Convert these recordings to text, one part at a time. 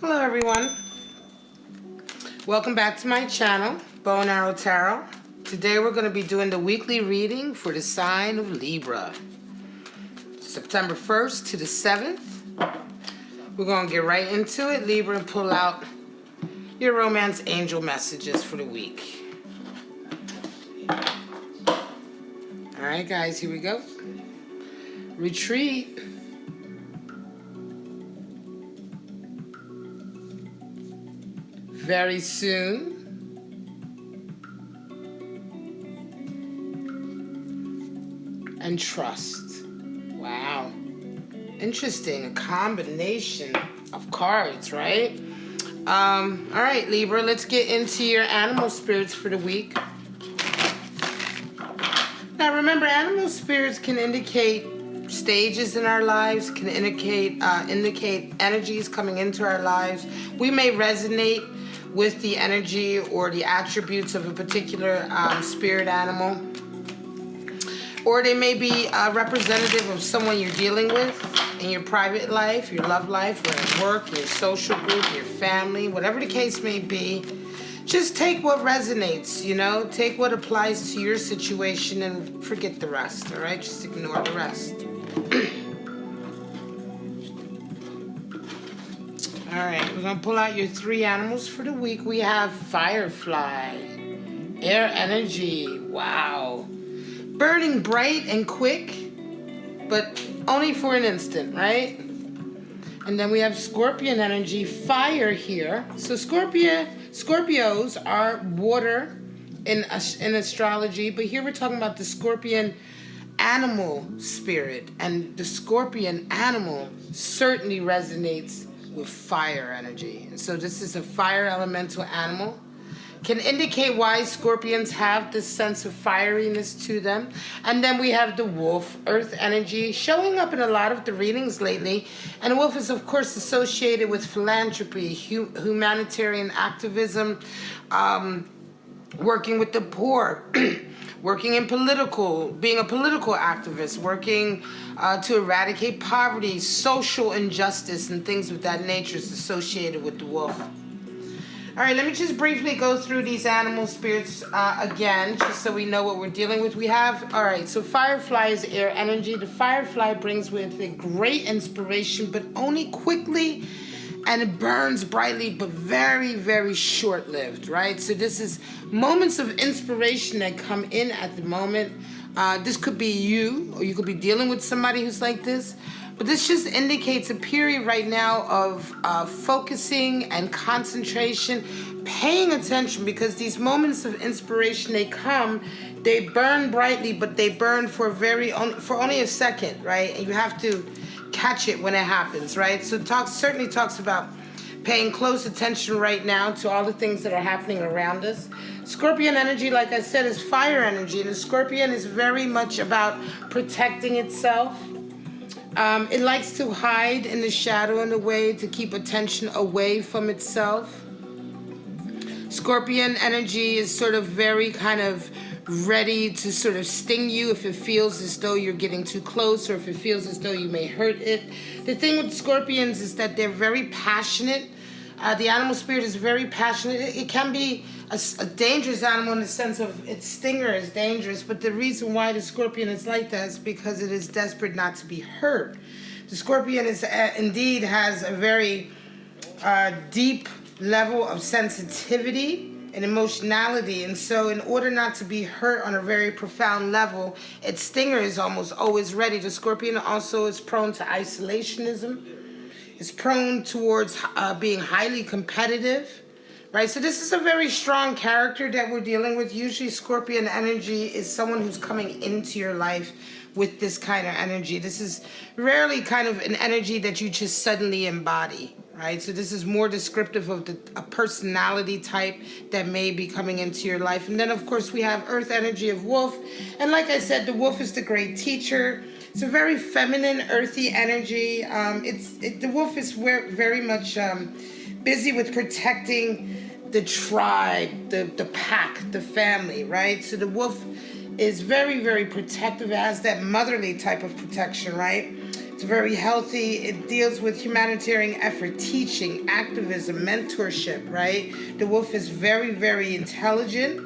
Hello everyone, welcome back to my channel, Bow and Arrow Tarot. Today we're going to be doing the weekly reading for the sign of Libra, September 1st to the 7th. We're going to get right into it, Libra, and pull out your romance angel messages for the week. Alright guys, here we go. Retreat. Very soon. And trust. Wow. Interesting. A combination of cards, right? All right, Libra, let's get into your animal spirits for the week. Now, remember, animal spirits can indicate stages in our lives, can indicate energies coming into our lives. We may resonate with the energy or the attributes of a particular spirit animal, or they may be representative of someone you're dealing with in your private life, your love life, or at work, your social group, your family, whatever the case may be. Just take what resonates, you know, take what applies to your situation and forget the rest, all right? Just ignore the rest. All right, we're gonna pull out your three animals for the week. We have Firefly, air energy, wow. Burning bright and quick, but only for an instant, right? And then we have Scorpion energy, fire here. So Scorpios are water in astrology, but here we're talking about the Scorpion animal spirit, and the Scorpion animal certainly resonates with fire energy. And so this is a fire elemental animal. Can indicate why Scorpions have this sense of fieriness to them. And then we have the wolf, earth energy, showing up in a lot of the readings lately. And wolf is, of course, associated with philanthropy, humanitarian activism, working with the poor, working in being a political activist, working to eradicate poverty, social injustice, and things of that nature is associated with the wolf. All right, let me just briefly go through these animal spirits again, just so we know what we're dealing with. We have, all right, so Firefly is air energy. The Firefly brings with it great inspiration, but only quickly, and it burns brightly, but very, very short-lived, right? So this is moments of inspiration that come in at the moment. This could be you, or you could be dealing with somebody who's like this. But this just indicates a period right now of focusing and concentration, paying attention, because these moments of inspiration, they burn brightly, but they burn for only a second, right? And you have to catch it when it happens, right? So certainly talks about paying close attention right now to all the things that are happening around us. Scorpion energy, like I said, is fire energy, and the Scorpion is very much about protecting itself. It likes to hide in the shadow in a way to keep attention away from itself. Scorpion energy is sort of very kind of ready to sort of sting you if it feels as though you're getting too close, or if it feels as though you may hurt it. The thing with Scorpions is that they're very passionate. The animal spirit is very passionate. It can be a dangerous animal in the sense of its stinger is dangerous, but the reason why the Scorpion is like that is because it is desperate not to be hurt. The Scorpion is indeed has a very deep level of sensitivity and emotionality, and so in order not to be hurt on a very profound level, its stinger is almost always ready. The Scorpion also is prone to isolationism. It's prone towards being highly competitive, right? So this is a very strong character that we're dealing with. Usually Scorpion energy is someone who's coming into your life with this kind of energy. This is rarely kind of an energy that you just suddenly embody, right? So this is more descriptive of a personality type that may be coming into your life. And then, of course, we have earth energy of wolf. And like I said, the wolf is the great teacher. It's a very feminine, earthy energy. The wolf is very much busy with protecting the tribe, the pack, the family, right? So the wolf is very, very protective. It has that motherly type of protection, right? It's very healthy. It deals with humanitarian effort, teaching, activism, mentorship, right? The wolf is very, very intelligent.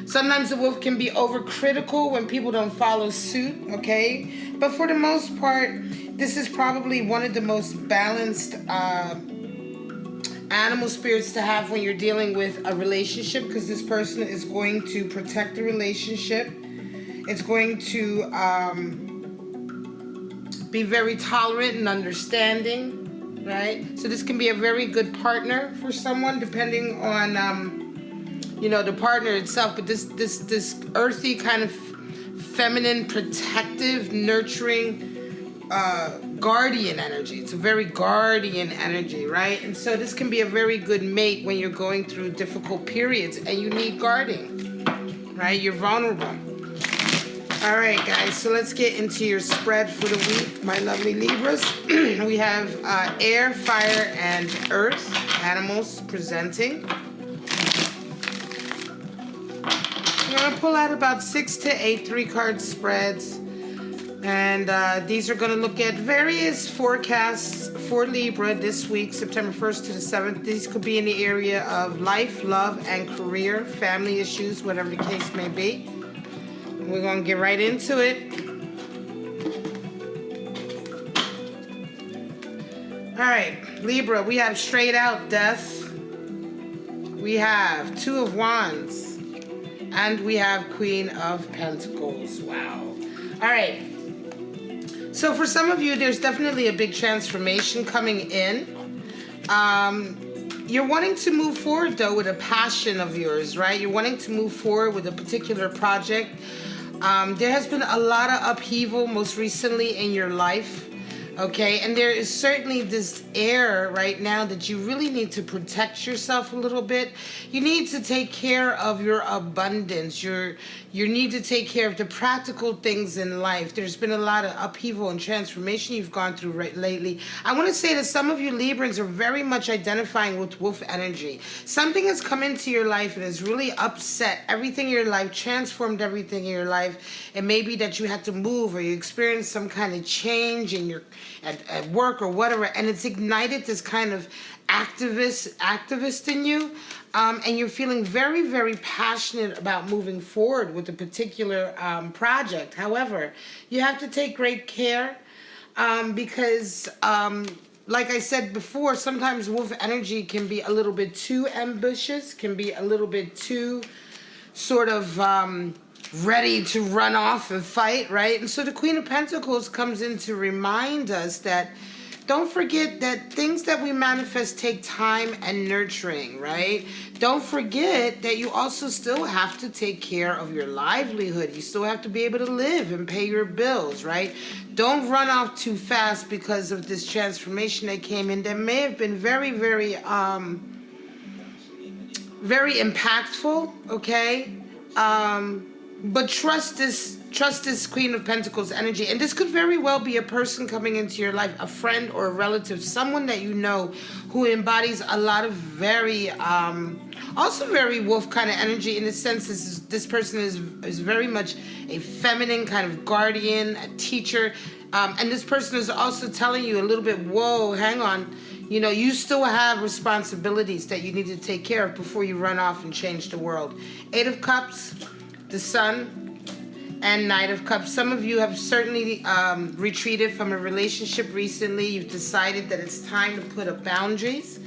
Sometimes the wolf can be overcritical when people don't follow suit, okay? But for the most part, this is probably one of the most balanced animal spirits to have when you're dealing with a relationship, because this person is going to protect the relationship. It's going to be very tolerant and understanding, right? So this can be a very good partner for someone, depending on the partner itself. But this earthy kind of feminine, protective, nurturing, guardian energy. It's a very guardian energy, right? And so this can be a very good mate when you're going through difficult periods and you need guarding, right? You're vulnerable. All right, guys, so let's get into your spread for the week, my lovely Libras. We have air, fire, and earth animals presenting. I'm going to pull out about 6 to 8 3-card spreads. And these are going to look at various forecasts for Libra this week, September 1st to the 7th. These could be in the area of life, love, and career, family issues, whatever the case may be. We're going to get right into it. All right, Libra, we have straight out death. We have 2 of Wands. And we have Queen of Pentacles. Wow. All right. So for some of you, there's definitely a big transformation coming in. You're wanting to move forward, though, with a passion of yours, right? You're wanting to move forward with a particular project. There has been a lot of upheaval most recently in your life, okay? And there is certainly this air right now that you really need to protect yourself a little bit. You need to take care of your abundance. You need to take care of the practical things in life. There's been a lot of upheaval and transformation you've gone through lately. I want to say that some of you Librans are very much identifying with wolf energy. Something has come into your life and has really upset everything in your life, transformed everything in your life. It may be that you had to move or you experienced some kind of change in your at work or whatever, and it's ignited this kind of activist in you. And you're feeling very, very passionate about moving forward with a particular project. However, you have to take great care because, like I said before, sometimes wolf energy can be a little bit too ambitious, can be a little bit too sort of ready to run off and fight, right? And so the Queen of Pentacles comes in to remind us that don't forget that things that we manifest take time and nurturing, right? Don't forget that you also still have to take care of your livelihood. You still have to be able to live and pay your bills, right? Don't run off too fast because of this transformation that came in that may have been very, very, very impactful, okay? But trust this Queen of Pentacles energy. And this could very well be a person coming into your life, a friend or a relative, someone that you know who embodies a lot of very, also very wolf kind of energy, in the sense this person is very much a feminine kind of guardian, a teacher. And this person is also telling you a little bit, whoa, hang on. You know, you still have responsibilities that you need to take care of before you run off and change the world. 8 of Cups, the Sun, and Knight of Cups. Some of you have certainly retreated from a relationship recently. You've decided that it's time to put up boundaries.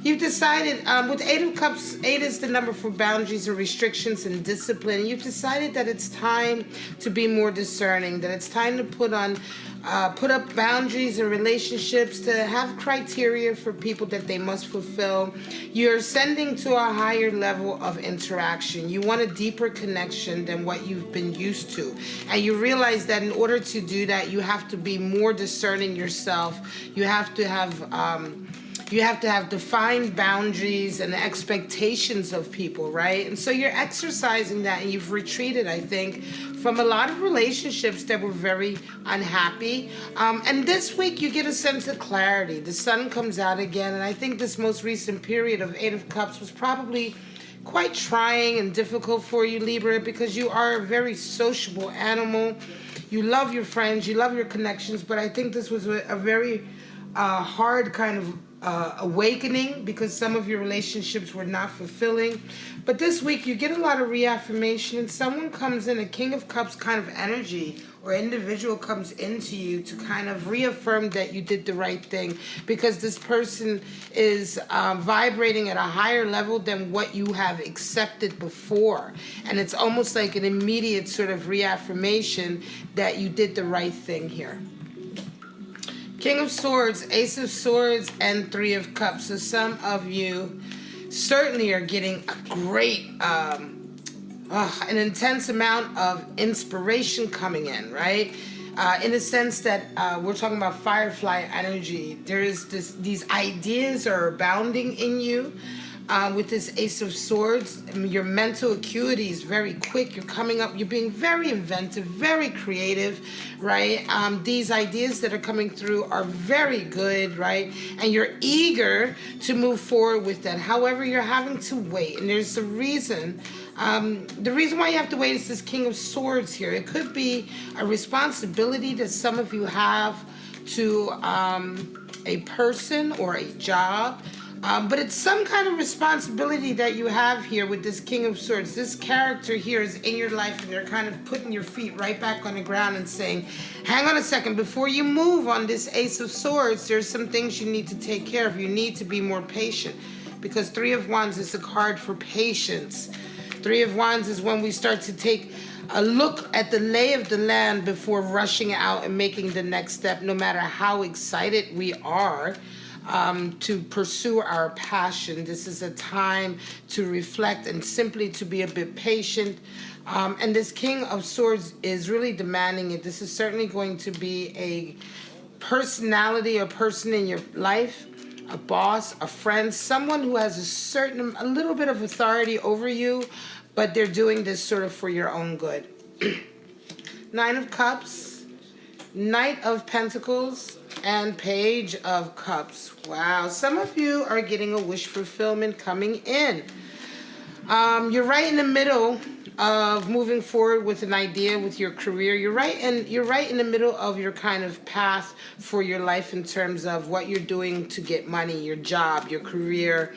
You've decided, with 8 of Cups, 8 is the number for boundaries and restrictions and discipline. You've decided that it's time to be more discerning, that it's time to put up boundaries and relationships, to have criteria for people that they must fulfill. You're ascending to a higher level of interaction. You want a deeper connection than what you've been used to. And you realize that in order to do that, you have to be more discerning yourself. You have to have defined boundaries and expectations of people, right? And so you're exercising that, and you've retreated, I think, from a lot of relationships that were very unhappy. And this week you get a sense of clarity. The Sun comes out again, and I think this most recent period of 8 of Cups was probably quite trying and difficult for you, Libra, because you are a very sociable animal. You love your friends, you love your connections, but I think this was a very hard kind of awakening because some of your relationships were not fulfilling. But this week you get a lot of reaffirmation, and someone comes in, a King of Cups kind of energy or individual comes into you to kind of reaffirm that you did the right thing, because this person is vibrating at a higher level than what you have accepted before. And it's almost like an immediate sort of reaffirmation that you did the right thing here. King of Swords, Ace of Swords, and Three of Cups. So some of you certainly are getting a great, an intense amount of inspiration coming in, right? In the sense that we're talking about firefly energy. There's these ideas are abounding in you. With this Ace of Swords, your mental acuity is very quick. You're coming up, you're being very inventive, very creative, right? These ideas that are coming through are very good, right? And you're eager to move forward with that. However, you're having to wait, and there's a reason. The reason why you have to wait is this King of Swords here. It could be a responsibility that some of you have to a person or a job. But it's some kind of responsibility that you have here with this King of Swords. This character here is in your life, and they're kind of putting your feet right back on the ground and saying, hang on a second, before you move on this Ace of Swords, there's some things you need to take care of. You need to be more patient, because Three of Wands is a card for patience. Three of Wands is when we start to take a look at the lay of the land before rushing out and making the next step, no matter how excited we are to pursue our passion. This is a time to reflect and simply to be a bit patient. And this King of Swords is really demanding it. This is certainly going to be a personality, a person in your life, a boss, a friend, someone who has a little bit of authority over you, but they're doing this sort of for your own good. Nine of Cups, Knight of Pentacles, and Page of Cups. Wow, some of you are getting a wish fulfillment coming in. You're right in the middle of moving forward with an idea with your career. You're right in the middle of your kind of path for your life in terms of what you're doing to get money, your job, your career,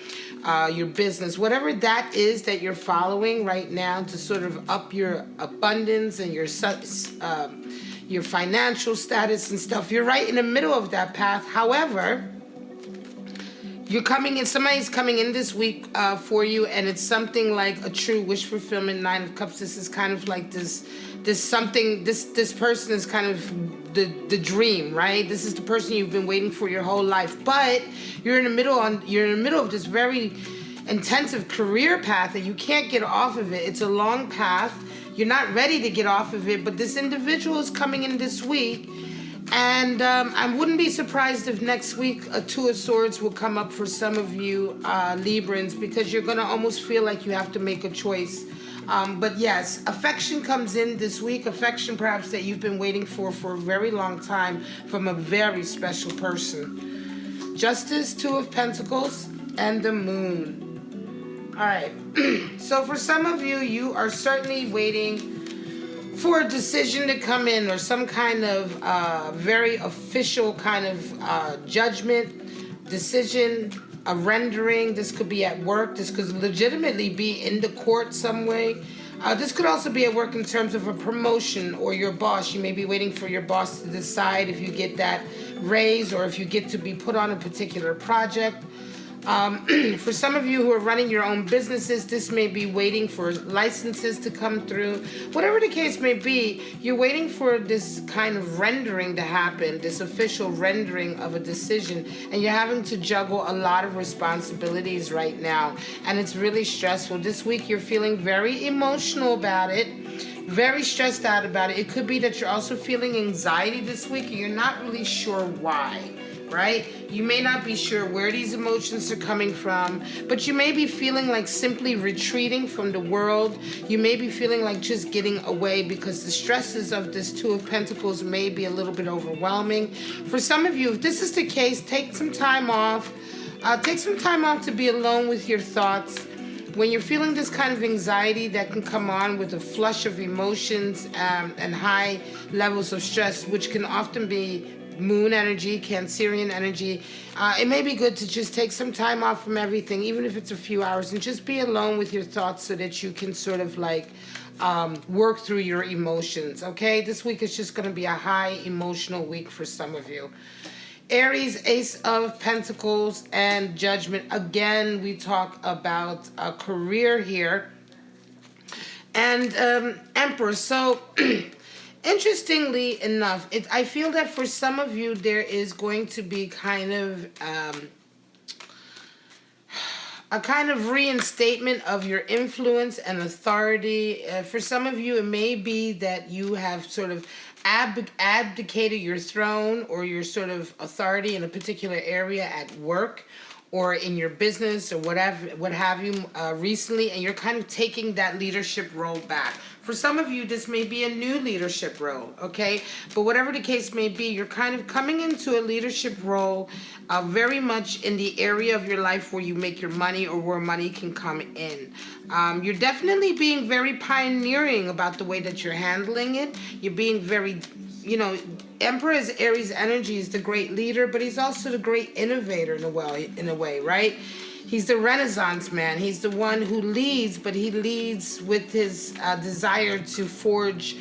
your business, whatever that is that you're following right now to sort of up your abundance and your financial status and stuff. You're right in the middle of that path. However, you're coming in, somebody's coming in this week for you, and it's something like a true wish fulfillment. Nine of Cups. This is kind of like this person is kind of the dream, right? This is the person you've been waiting for your whole life, but you're in the middle of this very intensive career path, and you can't get off of it. It's a long path. You're not ready to get off of it, but this individual is coming in this week, and I wouldn't be surprised if next week a Two of Swords will come up for some of you Librans, because you're going to almost feel like you have to make a choice. But yes, affection comes in this week, affection perhaps that you've been waiting for a very long time from a very special person. Justice, Two of Pentacles, and the Moon. All right, so for some of you, you are certainly waiting for a decision to come in, or some kind of very official kind of judgment, decision, a rendering. This could be at work. This could legitimately be in the court some way. This could also be at work in terms of a promotion or your boss. You may be waiting for your boss to decide if you get that raise or if you get to be put on a particular project. For some of you who are running your own businesses, this may be waiting for licenses to come through. Whatever the case may be, you're waiting for this kind of rendering to happen, this official rendering of a decision, and you're having to juggle a lot of responsibilities right now, and it's really stressful. This week you're feeling very emotional about it, very stressed out about it. It could be that you're also feeling anxiety this week, and you're not really sure why. Right? You may not be sure where these emotions are coming from, but you may be feeling like simply retreating from the world. You may be feeling like just getting away, because the stresses of this Two of Pentacles may be a little bit overwhelming. For some of you, if this is the case, take some time off. Take some time off to be alone with your thoughts. when you're feeling this kind of anxiety that can come on with a flush of emotions and high levels of stress, which can often be moon energy, Cancerian energy, it may be good to just take some time off from everything, even if it's a few hours, and just be alone with your thoughts so that you can sort of like work through your emotions, okay? This week is just going to be a high emotional week for some of you. Aries, Ace of Pentacles, and Judgment. Again, we talk about a career here. And Emperor. So, interestingly enough, I feel that for some of you, there is going to be kind of a kind of reinstatement of your influence and authority. For some of you, it may be that you have sort of abdicated your throne or your sort of authority in a particular area at work or in your business or what have you recently, and you're kind of taking that leadership role back. For some of you, this may be a new leadership role, okay? But whatever the case may be, you're kind of coming into a leadership role very much in the area of your life where you make your money or where money can come in. You're definitely being very pioneering about the way that you're handling it. You're being very, you know, Emperor is Aries energy, is the great leader, but he's also the great innovator in a way, right? He's the Renaissance man. He's the one who leads, but he leads with his desire to forge,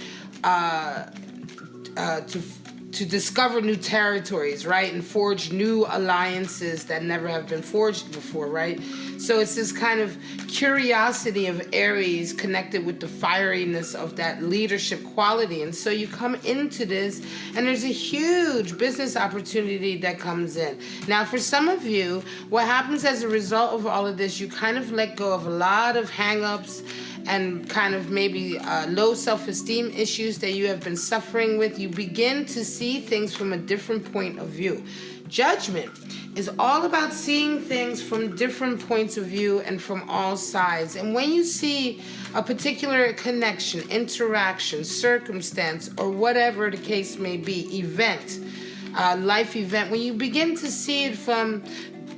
to discover new territories, right? And forge new alliances that never have been forged before, right? So it's this kind of curiosity of Aries connected with the fieriness of that leadership quality. And so you come into this and there's a huge business opportunity that comes in. Now, for some of you, what happens as a result of all of this, you kind of let go of a lot of hang-ups and kind of maybe low self-esteem issues that you have been suffering with. You begin to see things from a different point of view. Judgment is all about seeing things from different points of view and from all sides. And when you see a particular connection, interaction, circumstance, or whatever the case may be, event, life event, when you begin to see it from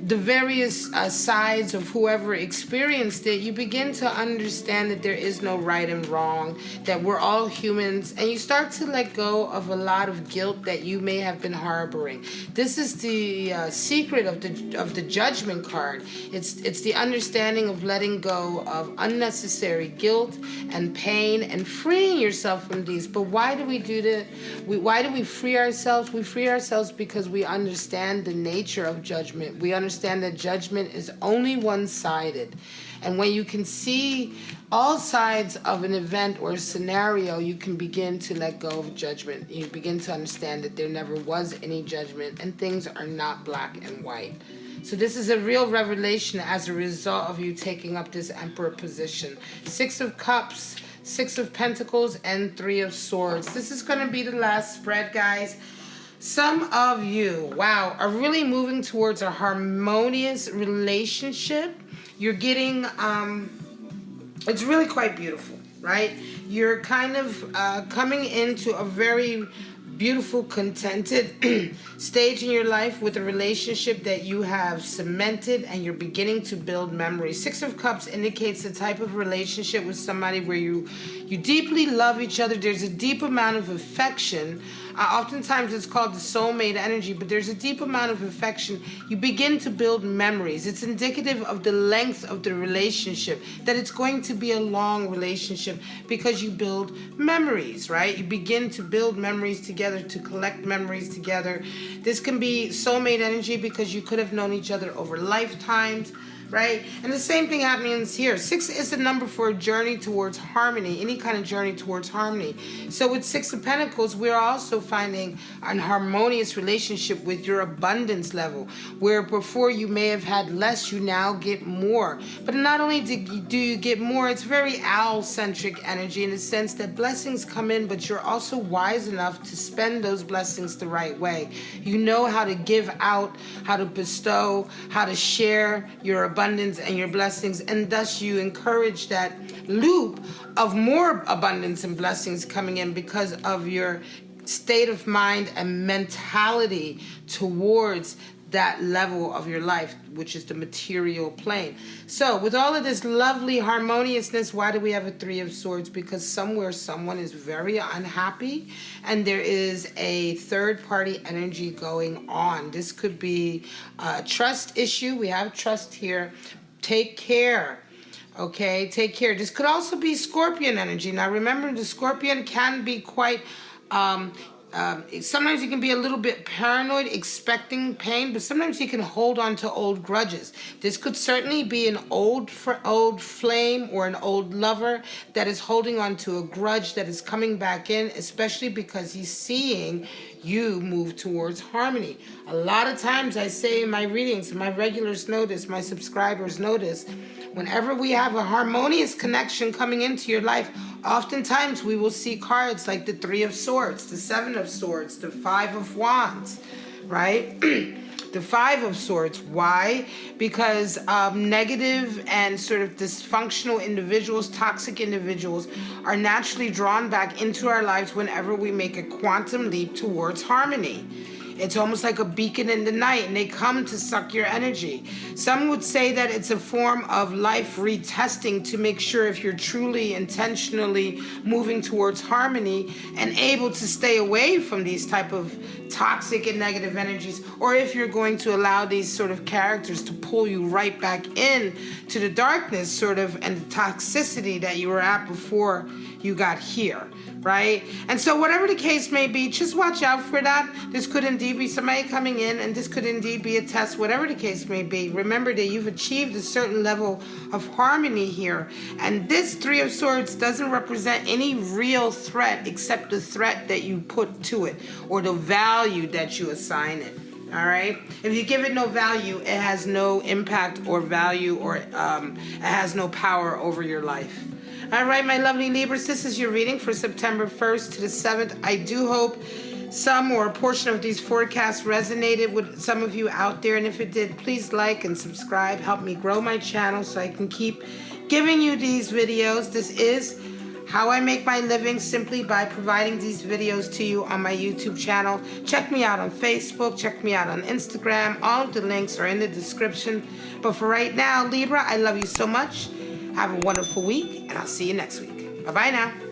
the various sides of whoever experienced it, you begin to understand that there is no right and wrong, that we're all humans, and you start to let go of a lot of guilt that you may have been harboring. This is the secret of the Judgment card. It's the understanding of letting go of unnecessary guilt and pain and freeing yourself from these. But why do we do that? Why do we free ourselves? We free ourselves because we understand the nature of judgment. We understand that judgment is only one-sided. And when you can see all sides of an event or a scenario, you can begin to let go of judgment. You begin to understand that there never was any judgment and things are not black and white. So this is a real revelation as a result of you taking up this Emperor position. 6 of Cups, 6 of Pentacles, and 3 of Swords. This is going to be the last spread, guys. Some of you, wow, are really moving towards a harmonious relationship. You're getting, it's really quite beautiful, right? You're kind of coming into a very beautiful, contented stage in your life with a relationship that you have cemented and you're beginning to build memories. 6 of Cups indicates the type of relationship with somebody where you deeply love each other. There's a deep amount of affection. Oftentimes it's called the soulmate energy, but there's a deep amount of affection. You begin to build memories. It's indicative of the length of the relationship, that it's going to be a long relationship because you build memories, right? You begin to build memories together, to collect memories together. This can be soulmate energy because you could have known each other over lifetimes, right? And the same thing happens here. 6 is the number for a journey towards harmony, any kind of journey towards harmony. So with 6 of Pentacles, we're also finding an harmonious relationship with your abundance level, where before you may have had less, you now get more. But not only do you get more, it's very owl-centric energy in the sense that blessings come in, but you're also wise enough to spend those blessings the right way. You know how to give out, how to bestow, how to share your abundance and your blessings, and thus you encourage that loop of more abundance and blessings coming in because of your state of mind and mentality towards that level of your life, which is the material plane. So with all of this lovely harmoniousness, why do we have a Three of Swords? Because somewhere someone is very unhappy and there is a third party energy going on. This could be a trust issue. We have trust here. Take care. Okay, take care. This could also be Scorpion energy. Now remember, the Scorpion can be quite sometimes you can be a little bit paranoid, expecting pain, but sometimes you can hold on to old grudges. This could certainly be an old flame or an old lover that is holding on to a grudge that is coming back in, especially because he's seeing you move towards harmony. A lot of times I say in my readings, my regulars notice, my subscribers notice, whenever we have a harmonious connection coming into your life, oftentimes we will see cards like the Three of Swords, the Seven of Swords, the Five of Wands, right? The Five of Swords. Why? Because negative and sort of dysfunctional individuals, toxic individuals, are naturally drawn back into our lives whenever we make a quantum leap towards harmony. It's almost like a beacon in the night, and they come to suck your energy. Some would say that it's a form of life retesting to make sure if you're truly intentionally moving towards harmony and able to stay away from these type of toxic and negative energies, or if you're going to allow these sort of characters to pull you right back in to the darkness sort of and the toxicity that you were at before you got here, right? And so whatever the case may be, just watch out for that. This could indeed be somebody coming in, and this could indeed be a test, whatever the case may be. Remember that you've achieved a certain level of harmony here, and this Three of Swords doesn't represent any real threat except the threat that you put to it or the value that you assign it. All right. If you give it no value, it has no impact or value, or it has no power over your life. All right, my lovely Libras, this is your reading for September 1st to the 7th. I do hope some or a portion of these forecasts resonated with some of you out there. And if it did, please like and subscribe. Help me grow my channel so I can keep giving you these videos. This is how I make my living, simply by providing these videos to you on my YouTube channel. Check me out on Facebook. Check me out on Instagram. All of the links are in the description. But for right now, Libra, I love you so much. Have a wonderful week, and I'll see you next week. Bye-bye now.